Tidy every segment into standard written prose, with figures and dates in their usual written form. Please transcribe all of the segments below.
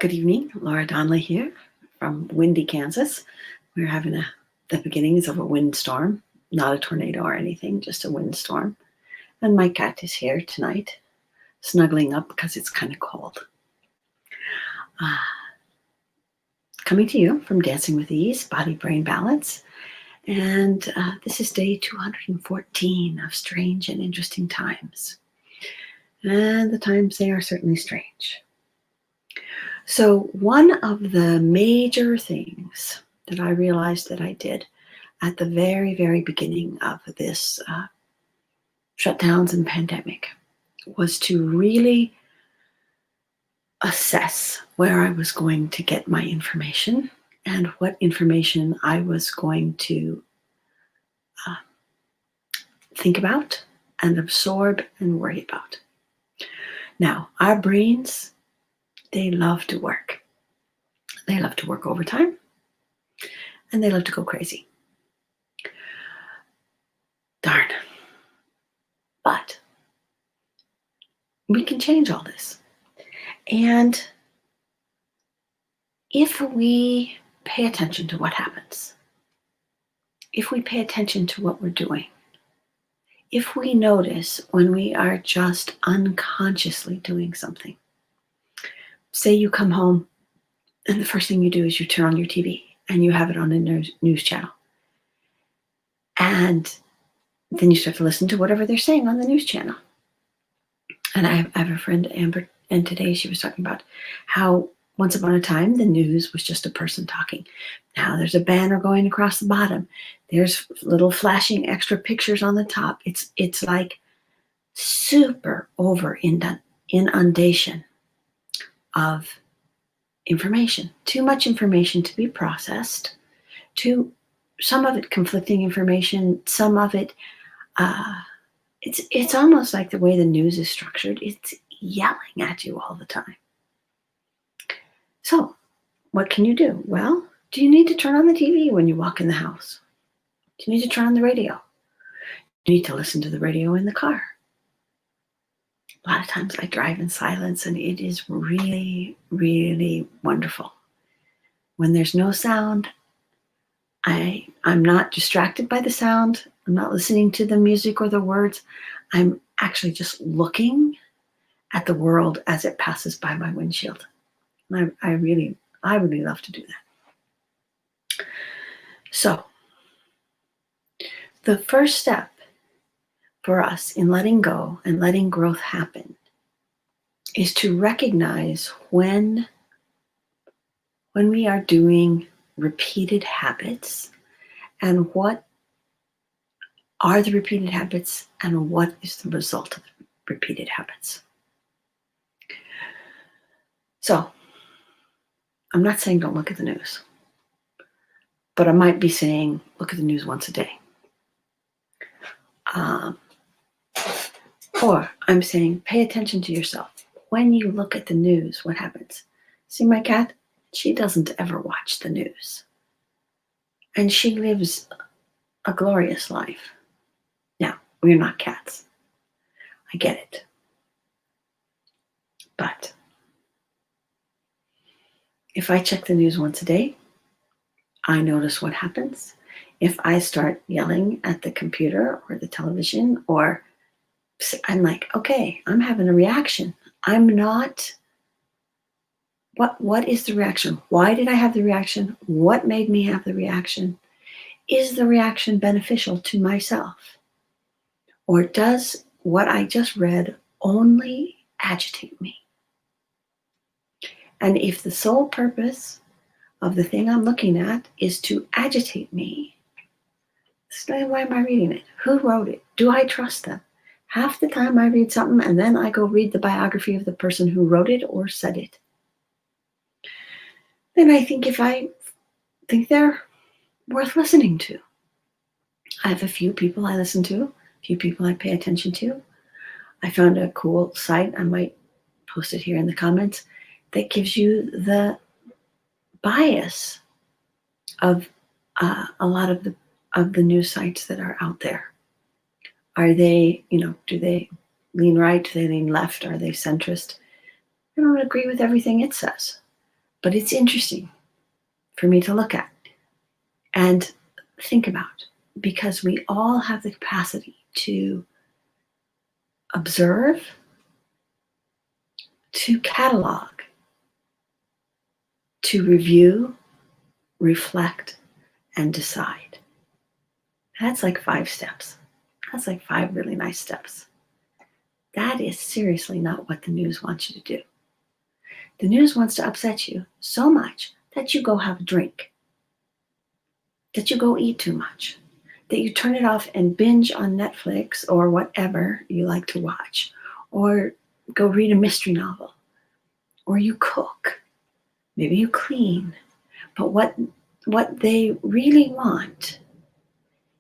Good evening, Laura Donnelly here from windy Kansas. We're having the beginnings of a windstorm, not a tornado or anything, just a windstorm. And my cat is here tonight, snuggling up because it's kind of cold. Coming to you from Dancing with Ease, Body Brain Balance. And this is day 214 of Strange and Interesting Times. And the times, they are certainly strange. So one of the major things that I realized that I did at the very, very beginning of this shutdowns and pandemic was to really assess where I was going to get my information and what information I was going to think about and absorb and worry about. Now, our brains, they love to work. They love to work overtime, and they love to go crazy. Darn. But we can change all this. And if we pay attention to what happens, if we pay attention to what we're doing, if we notice when we are just unconsciously doing something, say you come home and the first thing you do is you turn on your TV and you have it on a news channel. And then you start to listen to whatever they're saying on the news channel. And I have a friend, Amber, and today she was talking about how once upon a time the news was just a person talking. Now there's a banner going across the bottom. There's little flashing extra pictures on the top. It's like super over inundation of information. Too much information to be processed. Some of it conflicting information. Some of it, it's almost like the way the news is structured. It's yelling at you all the time. So, what can you do? Well, do you need to turn on the TV when you walk in the house? Do you need to turn on the radio? You need to listen to the radio in the car. A lot of times I drive in silence, and it is really, really wonderful. When there's no sound, I'm not distracted by the sound. I'm not listening to the music or the words. I'm actually just looking at the world as it passes by my windshield. And I really love to do that. So, the first step for us in letting go and letting growth happen is to recognize when we are doing repeated habits and what are the repeated habits and what is the result of the repeated habits. So, I'm not saying don't look at the news, but I might be saying look at the news once a day. Or I'm saying pay attention to yourself. When you look at the news, what happens? See my cat? She doesn't ever watch the news. And she lives a glorious life. Now, we're not cats. I get it. But if I check the news once a day, I notice what happens. If I start yelling at the computer or the television, or I'm like, okay, I'm having a reaction. I'm not, what is the reaction? Why did I have the reaction? What made me have the reaction? Is the reaction beneficial to myself? Or does what I just read only agitate me? And if the sole purpose of the thing I'm looking at is to agitate me, why am I reading it? Who wrote it? Do I trust them? Half the time I read something and then I go read the biography of the person who wrote it or said it. Then I think if I think they're worth listening to. I have a few people I listen to, a few people I pay attention to. I found a cool site, I might post it here in the comments, that gives you the bias of a lot of the news sites that are out there. Are they, do they lean right? Do they lean left? Are they centrist? I don't agree with everything it says. But it's interesting for me to look at and think about, because we all have the capacity to observe, to catalog, to review, reflect, and decide. That's like 5 steps. That's like 5 really nice steps. That is seriously not what the news wants you to do. The news wants to upset you so much that you go have a drink, that you go eat too much, that you turn it off and binge on Netflix or whatever you like to watch, or go read a mystery novel, or you cook, maybe you clean. But what they really want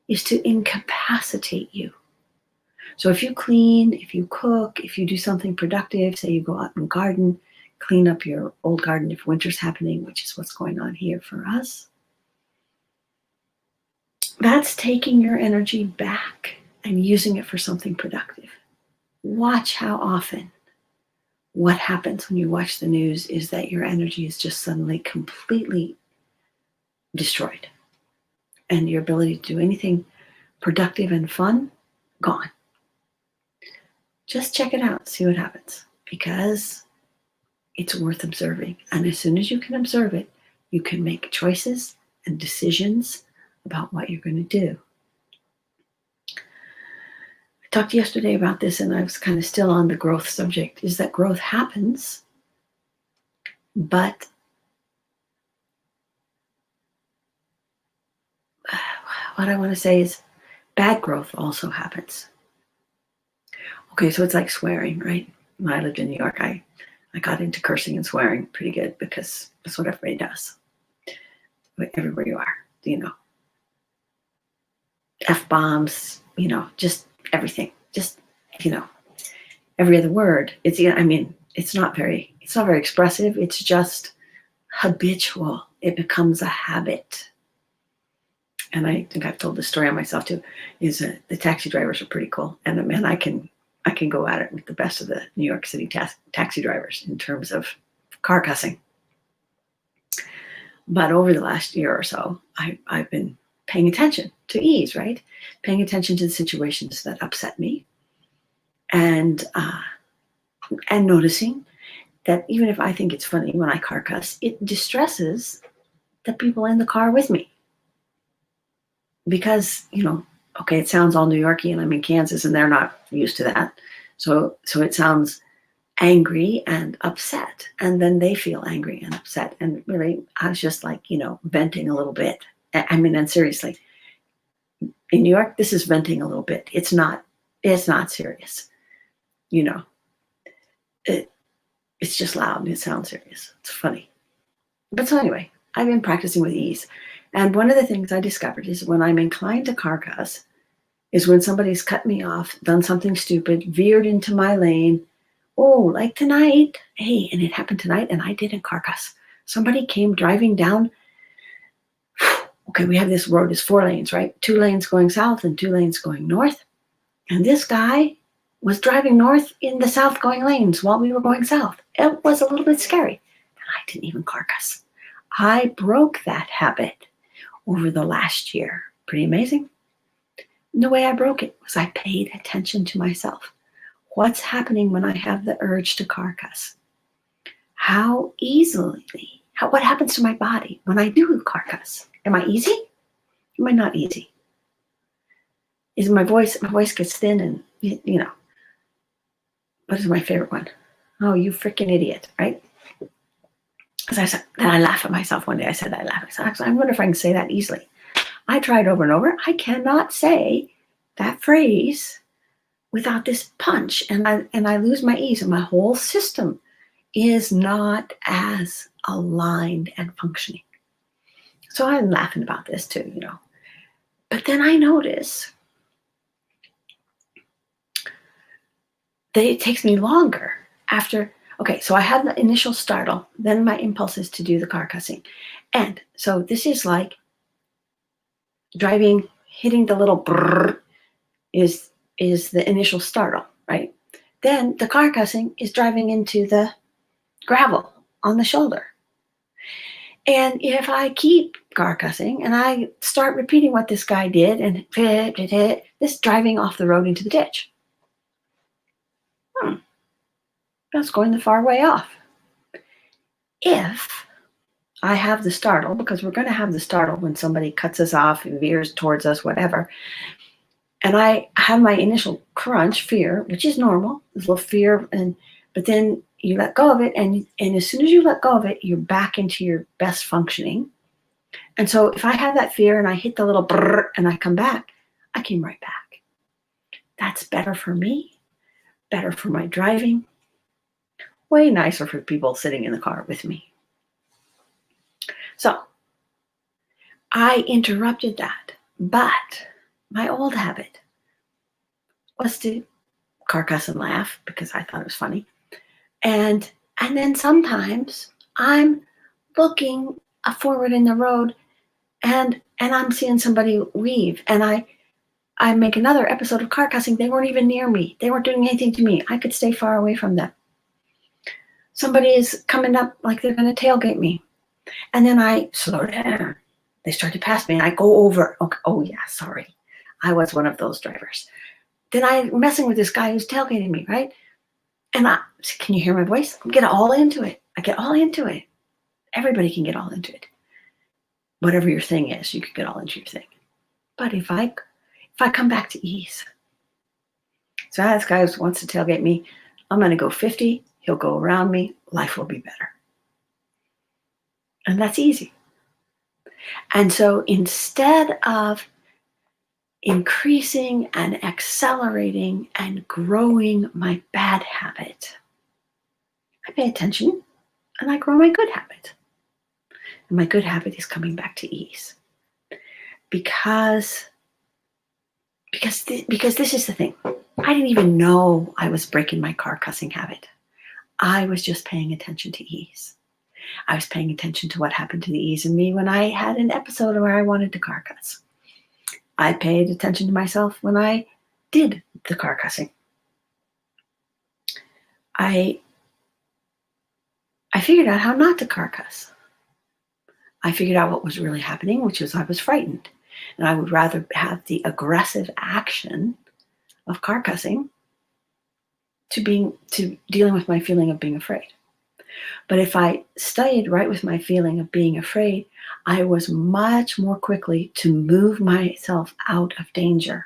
is to incapacitate you. So if you clean, if you cook, if you do something productive, say you go out and garden, clean up your old garden if winter's happening, which is what's going on here for us, that's taking your energy back and using it for something productive. Watch how often what happens when you watch the news is that your energy is just suddenly completely destroyed. And your ability to do anything productive and fun, gone. Just check it out, see what happens, because it's worth observing. And as soon as you can observe it, you can make choices and decisions about what you're going to do. I talked yesterday about this, and I was kind of still on the growth subject, is that growth happens, but what I want to say is bad growth also happens. Okay, so it's like swearing, right? When I lived in New York, I got into cursing and swearing pretty good because that's what everybody does. Everywhere you are, you know. F-bombs, you know, just everything. Just, you know, every other word. It's not very expressive. It's just habitual. It becomes a habit. And I think I've told this story on myself too, is the taxi drivers are pretty cool. And man, I can go at it with the best of the New York City taxi drivers in terms of car cussing. But over the last year or so, I've been paying attention to ease, right? Paying attention to the situations that upset me, and noticing that even if I think it's funny when I car cuss, it distresses the people in the car with me. Because, you know, okay, it sounds all New Yorkie, and I'm in Kansas and they're not used to that. So it sounds angry and upset, and then they feel angry and upset. And really, I was just like, you know, venting a little bit. I mean, and seriously, in New York, this is venting a little bit. It's not serious. You know, it's just loud and it sounds serious. It's funny. But so anyway, I've been practicing with ease. And one of the things I discovered is when I'm inclined to car cuss is when somebody's cut me off, done something stupid, veered into my lane. Oh, like tonight. Hey, and it happened tonight, and I didn't car cuss. Somebody came driving down. Okay, we have this road, it's 4 lanes, right? 2 lanes going south and 2 lanes going north. And this guy was driving north in the south going lanes while we were going south. It was a little bit scary. And I didn't even car cuss. I broke that habit over the last year. Pretty amazing. And the way I broke it was I paid attention to myself. What's happening when I have the urge to car cuss? What happens to my body when I do car cuss? Am I easy? Am I not easy? Is my voice gets thin, and you know. What is my favorite one? Oh, you freaking idiot, right? Because then I laugh at myself one day. I said I laugh at myself. I wonder if I can say that easily. I tried over and over. I cannot say that phrase without this punch, and I lose my ease, and my whole system is not as aligned and functioning. So I'm laughing about this too, you know. But then I notice that it takes me longer after. Okay, so I have the initial startle, then my impulse is to do the car cussing. And so this is like driving, hitting the little brrr is the initial startle, right? Then the car cussing is driving into the gravel on the shoulder. And if I keep car cussing and I start repeating what this guy did and this driving off the road into the ditch, that's going the far way off. If I have the startle, because we're going to have the startle when somebody cuts us off and veers towards us, whatever, and I have my initial crunch, fear, which is normal, there's a little fear, but then you let go of it, and as soon as you let go of it, you're back into your best functioning. And so if I have that fear and I hit the little brrr and I come back, I came right back. That's better for me, better for my driving, way nicer for people sitting in the car with me. So I interrupted that, but my old habit was to car cuss and laugh because I thought it was funny. And then sometimes I'm looking forward in the road and I'm seeing somebody weave, and I make another episode of car cussing. They weren't even near me. They weren't doing anything to me. I could stay far away from them. Somebody is coming up like they're going to tailgate me. And then I slow down. They start to pass me and I go over. Okay. Oh yeah, sorry. I was one of those drivers. Then I'm messing with this guy who's tailgating me, right? And can you hear my voice? I get all into it. I get all into it. Everybody can get all into it. Whatever your thing is, you can get all into your thing. But if I come back to ease, so this guy wants to tailgate me, I'm going to go 50. He'll go around me. Life will be better. And that's easy. And so instead of increasing and accelerating and growing my bad habit, I pay attention and I grow my good habit. And my good habit is coming back to ease. Because this is the thing. I didn't even know I was breaking my car cussing habit. I was just paying attention to ease. I was paying attention to what happened to the ease in me when I had an episode where I wanted to car cuss. I paid attention to myself when I did the car cussing. I figured out how not to car cuss. I figured out what was really happening, which was I was frightened. And I would rather have the aggressive action of car cussing to dealing with my feeling of being afraid. But if I stayed right with my feeling of being afraid, I was much more quickly to move myself out of danger.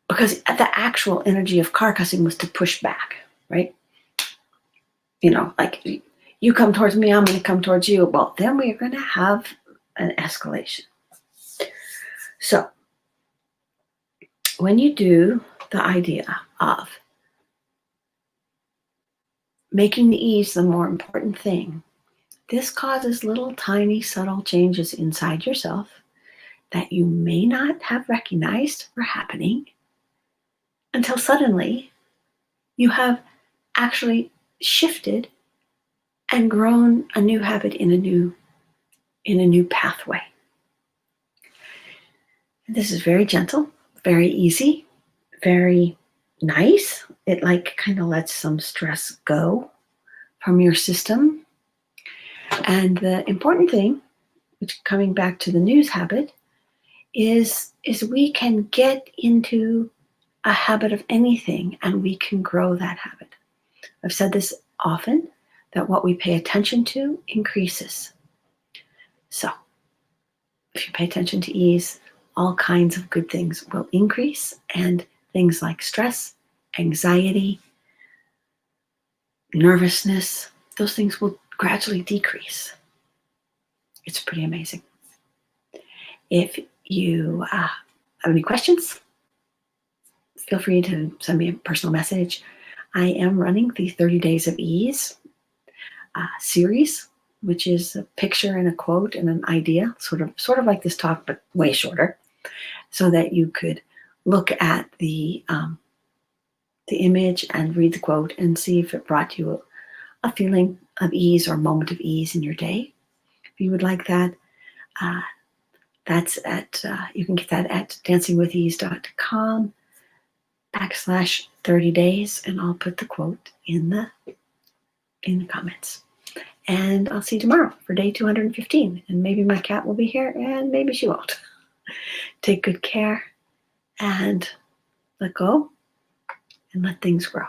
Because the actual energy of car cussing was to push back, right? You know, like you come towards me, I'm going to come towards you. Well, then we are going to have an escalation. So when you do the idea of making the ease the more important thing, this causes little tiny subtle changes inside yourself that you may not have recognized were happening until suddenly you have actually shifted and grown a new habit in a new pathway. This is very gentle, very easy, very nice. It kind of lets some stress go from your system. And the important thing, which coming back to the news habit, is we can get into a habit of anything and we can grow that habit. I've said this often, that what we pay attention to increases. So if you pay attention to ease, all kinds of good things will increase, and things like stress, anxiety, nervousness, those things will gradually decrease. It's pretty amazing. If you have any questions, feel free to send me a personal message. I am running the 30 Days of Ease series, which is a picture and a quote and an idea, sort of like this talk, but way shorter, so that you could look at the image and read the quote and see if it brought you a feeling of ease or a moment of ease in your day. If you would like that, that's at you can get that at dancingwithease.com/30 days, and I'll put the quote in the comments. And I'll see you tomorrow for day 215. And maybe my cat will be here and maybe she won't. Take good care and let go and let things grow.